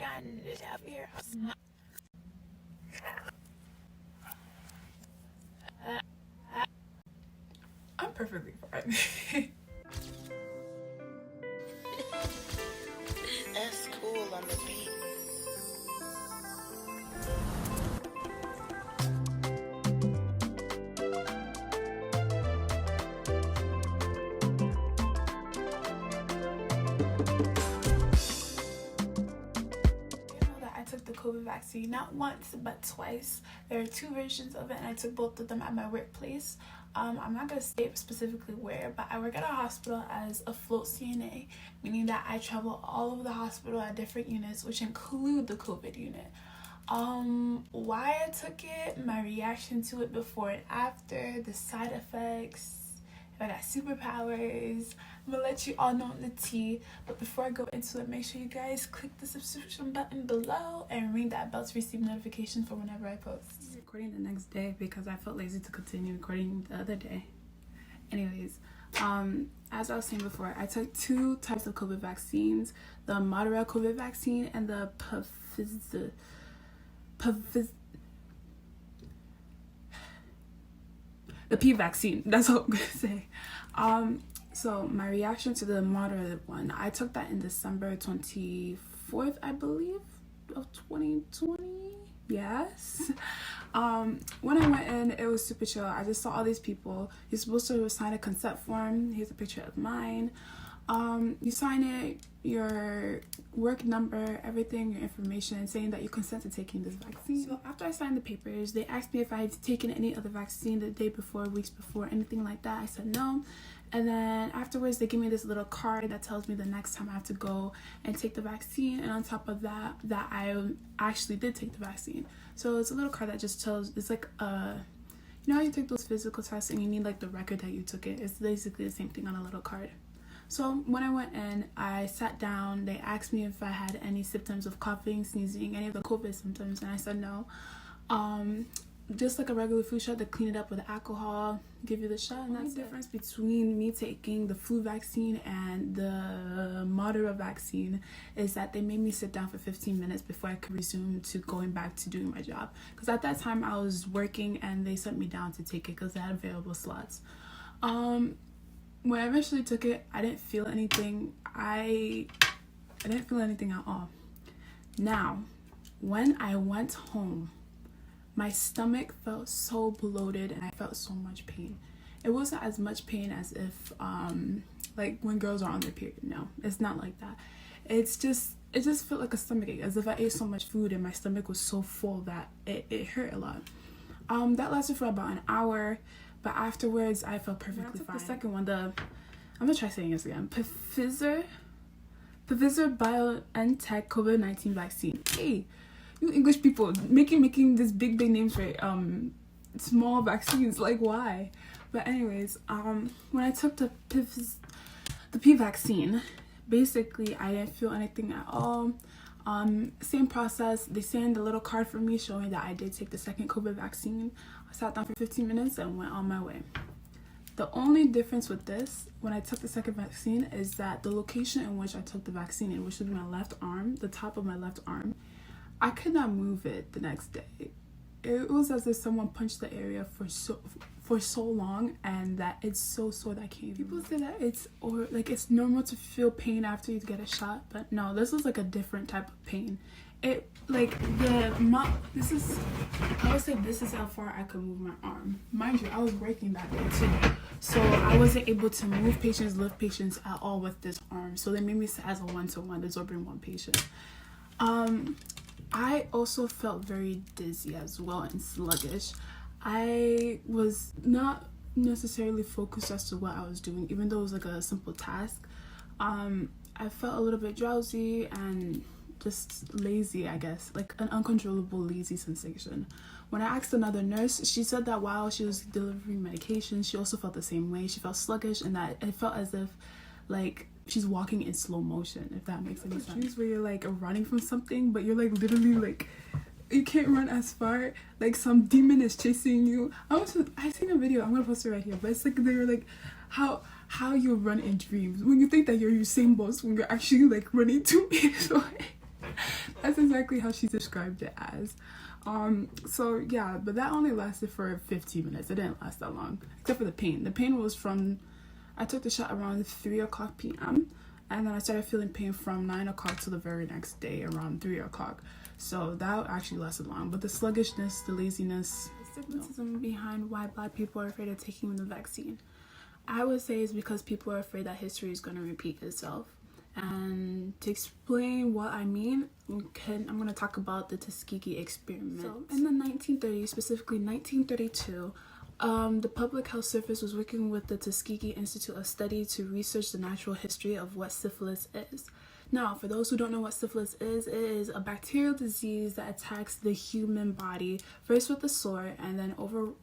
gotten this out here. I'm perfectly fine. That's cool on the beat. I took the COVID vaccine not once but twice. There are two versions of it and I took both of them at my workplace. I'm not going to state specifically where, but I work at a hospital as a float CNA, meaning that I travel all over the hospital at different units, which include the COVID unit. Why I took it, my reaction to it before and after, the side effects, if I got superpowers, I'm gonna let you all know in the tea. But before I go into it, make sure you guys click the subscription button below and ring that bell to receive notifications for whenever I post. I'm recording the next day because I felt lazy to continue recording the other day. Anyways, as I was saying before, I took two types of COVID vaccines: the moderate COVID vaccine and the P vaccine. That's all I'm gonna say. So my reaction to the moderate one, I took that in December 24th, I believe, of 2020. Yes. When I went in, it was super chill. I just saw all these people. You're supposed to sign a consent form. Here's a picture of mine. You sign it, your work number, everything, your information, saying that you consent to taking this vaccine. So after I signed the papers, they asked me if I had taken any other vaccine the day before, weeks before, anything like that. I said no. And then afterwards, they give me this little card that tells me the next time I have to go and take the vaccine. And on top of that, that I actually did take the vaccine. So it's a little card that just tells, it's like you know how you take those physical tests and you need like the record that you took it? It's basically the same thing on a little card. So when I went in, I sat down. They asked me if I had any symptoms of coughing, sneezing, any of the COVID symptoms, and I said no. Just like a regular flu shot, they clean it up with alcohol, give you the shot, and that's the difference between me taking the flu vaccine and the moderate vaccine is that they made me sit down for 15 minutes before I could resume to going back to doing my job. Because at that time I was working and they sent me down to take it because they had available slots. When I eventually took it, I didn't feel anything. I didn't feel anything at all. Now, when I went home, my stomach felt so bloated and I felt so much pain. It wasn't as much pain as if like when girls are on their period. No, it's not like that. It just felt like a stomach ache, as if I ate so much food and my stomach was so full that it hurt a lot. That lasted for about an hour, but afterwards I felt perfectly fine. The second one, I'm gonna try saying this again. Pfizer BioNTech COVID-19 vaccine. Hey, you English people making this big names for small vaccines, like why? But anyways, when I took the P vaccine, basically I didn't feel anything at all. Same process. They sent a little card for me showing that I did take the second COVID vaccine. I sat down for 15 minutes and went on my way. The only difference with this, when I took the second vaccine, is that the location in which I took the vaccine in, which was my left arm, the top of my left arm, I could not move it the next day. It was as if someone punched the area for so long, and that it's so sore that I can't even. People say that it's normal to feel pain after you get a shot, but no, this was like a different type of pain. I would say this is how far I could move my arm. Mind you, I was working that day too, so I wasn't able to move patients, lift patients at all with this arm. So they made me sit as a 1-to-1, absorbing one patient. I also felt very dizzy as well and sluggish. I was not necessarily focused as to what I was doing, even though it was like a simple task. I felt a little bit drowsy and just lazy, I guess, like an uncontrollable lazy sensation. When I asked another nurse, she said that while she was delivering medication, she also felt the same way. She felt sluggish and that it felt as if like she's walking in slow motion, if that makes any sense. Where you're like running from something, but you're like literally like you can't run as far, like some demon is chasing you. I seen a video, I'm gonna post it right here, but it's like they were like how you run in dreams when you think that you're Usain Bolt when you're actually like running 2 meters away. That's exactly how she described it as. So yeah, but that only lasted for 15 minutes. It didn't last that long, except for the pain. The pain was from, I took the shot around 3 o'clock p.m. and then I started feeling pain from 9 o'clock to the very next day around 3 o'clock. So that actually lasted long. But the sluggishness, the laziness, the stigmatism behind why Black people are afraid of taking the vaccine, I would say is because people are afraid that history is going to repeat itself. And to explain what I mean, I'm going to talk about the Tuskegee experiment. So in the 1930s, specifically 1932, the Public Health Service was working with the Tuskegee Institute of Study to research the natural history of what syphilis is. Now, for those who don't know what syphilis is, it is a bacterial disease that attacks the human body, first with the sore and then over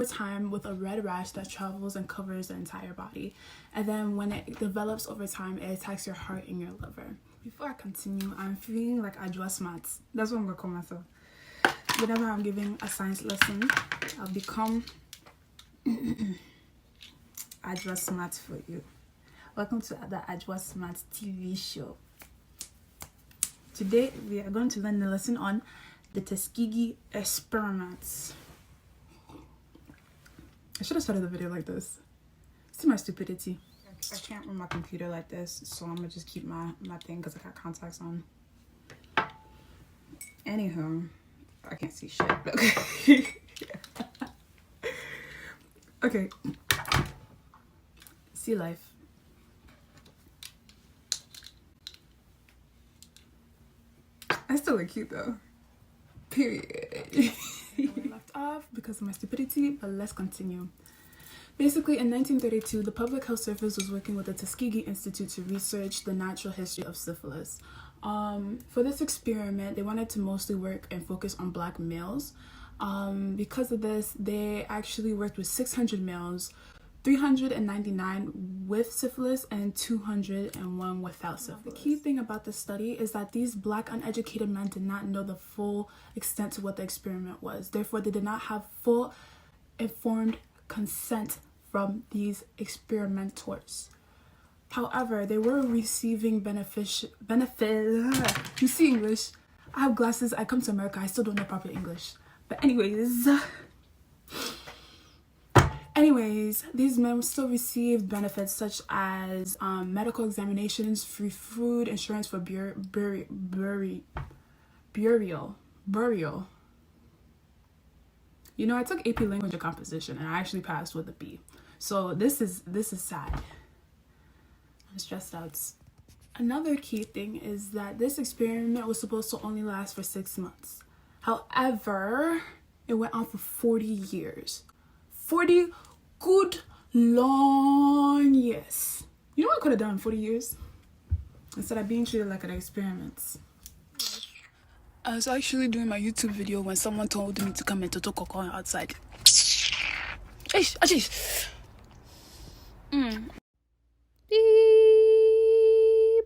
time with a red rash that travels and covers the entire body. And then when it develops over time, it attacks your heart and your liver. Before I continue, I'm feeling like Ajwa Smarts. That's what I'm gonna call myself. Whenever I'm giving a science lesson, I'll become Ajwa Smarts for you. Welcome to the Ajwa Smarts TV show. Today we are going to learn the lesson on the Tuskegee experiments. I should have started the video like this. See my stupidity. I can't run my computer like this, so I'm gonna just keep my thing because I got contacts on. Anywho, I can't see shit. Okay. Okay. See life. I still look cute though. Period. I left off because of my stupidity, but let's continue. Basically, in 1932, the Public Health Service was working with the Tuskegee Institute to research the natural history of syphilis. For this experiment, they wanted to mostly work and focus on Black males. Because of this, they actually worked with 600 males, 399 with syphilis and 201 without syphilis. The key thing about this study is that these Black uneducated men did not know the full extent to what the experiment was. Therefore, they did not have full informed consent from these experimenters. However, they were receiving benefit. You see English? I have glasses. I come to America. I still don't know proper English. But anyways, these men still received benefits such as medical examinations, free food, insurance for burial. You know, I took AP Language and Composition and I actually passed with a B. So this is sad. I'm stressed out. Another key thing is that this experiment was supposed to only last for 6 months. However, it went on for 40 years. 40 good long years. You know what I could have done in 40 years? Instead of being treated like an experiment. I was actually doing my YouTube video when someone told me to come into Tokoko outside. Beep.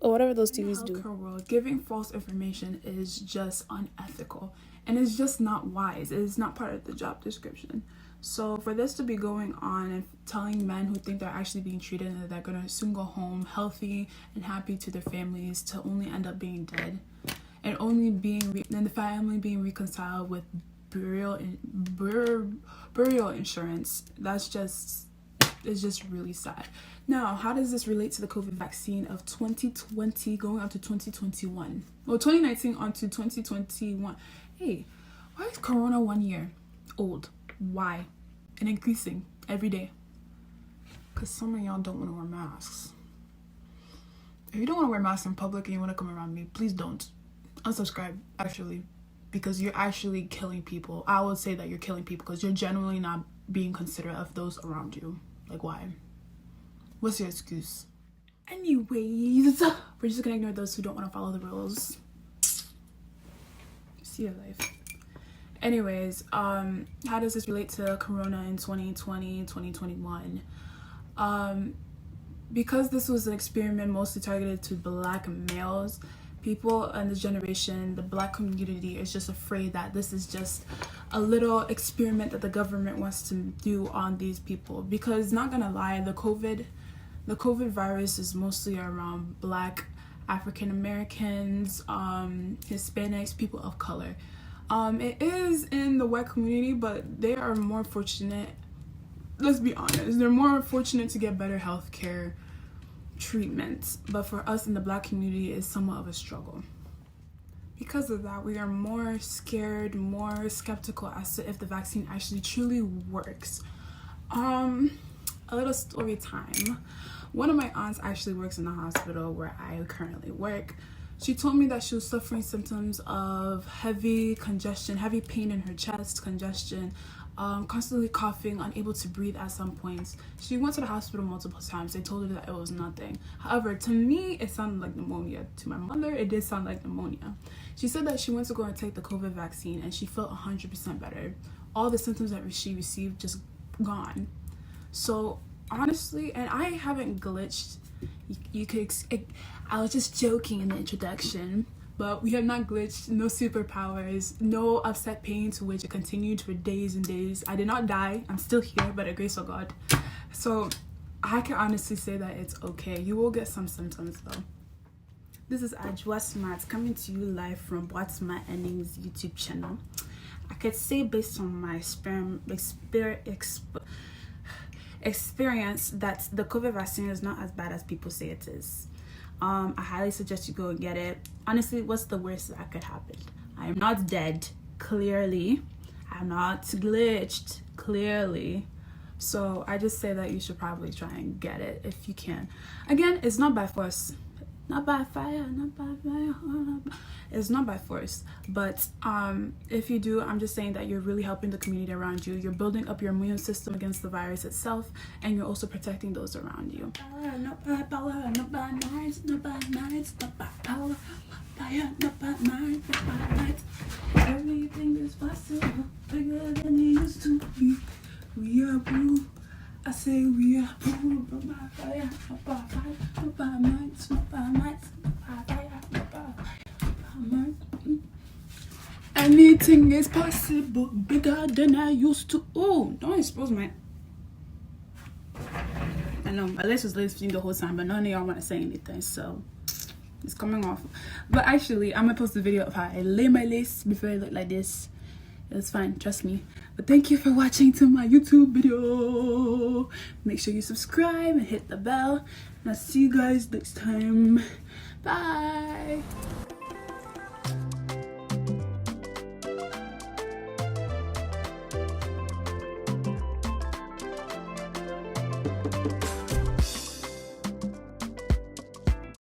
Or whatever those TVs do. In the healthcare world, giving false information is just unethical. And it's just not wise. It is not part of the job description. So for this to be going on and telling men who think they're actually being treated and that they're going to soon go home healthy and happy to their families to only end up being dead and only being and the family being reconciled with burial insurance, it's just really sad. Now, how does this relate to the COVID vaccine of 2020 going on to 2021? Well, 2019 on to 2021. Hey, why is Corona 1 year old? Why? And increasing every day. Because some of y'all don't want to wear masks. If you don't want to wear masks in public and you want to come around me, please don't. Unsubscribe, actually. Because you're actually killing people. I would say that you're killing people because you're generally not being considerate of those around you. Like, why? What's your excuse? Anyways, we're just gonna ignore those who don't want to follow the rules. See your life. Anyways, how does this relate to Corona in 2020, 2021? Because this was an experiment mostly targeted to Black males, people in this generation, the Black community, is just afraid that this is just a little experiment that the government wants to do on these people. Because, not gonna lie, the COVID virus is mostly around Black African Americans, Hispanics, people of color. It is in the white community, but they are more fortunate. Let's be honest, they're more fortunate to get better healthcare treatments. But for us in the Black community, it's somewhat of a struggle. Because of that, we are more scared, more skeptical as to if the vaccine actually truly works. A little story time. One of my aunts actually works in the hospital where I currently work. She told me that she was suffering symptoms of heavy congestion, heavy pain in her chest, congestion, constantly coughing, unable to breathe at some points. She went to the hospital multiple times. They told her that it was nothing. However, to me, it sounded like pneumonia. To my mother, it did sound like pneumonia. She said that she went to go and take the COVID vaccine and she felt 100% better. All the symptoms that she received just gone. So honestly, and I haven't glitched. I was just joking in the introduction, but we have not glitched. No superpowers, no upset pain to which it continued for days and days. I did not die. I'm still here by the grace of God. So I can honestly say that it's okay. You will get some symptoms though. This is Ajwa Smart coming to you live from What's My Earnings YouTube channel. I could say based on my experience that the COVID vaccine is not as bad as people say it is. I highly suggest you go and get it. Honestly, what's the worst that could happen? I am not dead, clearly. I'm not glitched, clearly. So I just say that you should probably try and get it if you can. Again, it's not by force. Not by fire, not by fire. It's not by force. But if you do, I'm just saying that you're really helping the community around you. You're building up your immune system against the virus itself, and you're also protecting those around you. Not by power, not by might, not by might, not by power, fire, not by might, not by might. Everything is possible, bigger than it used to be. We are blue. I say we are blue, not by fire, not by fire, not by might, not by might, not by fire, not by might. Anything is possible, bigger than I used to. Oh, don't expose my. I know my lace was listening the whole time, but none of y'all want to say anything, so it's coming off. But actually, I'm gonna post a video of how I lay my lace before I look like this. It's fine, trust me. But thank you for watching to my YouTube video. Make sure you subscribe and hit the bell. And I'll see you guys next time. Bye.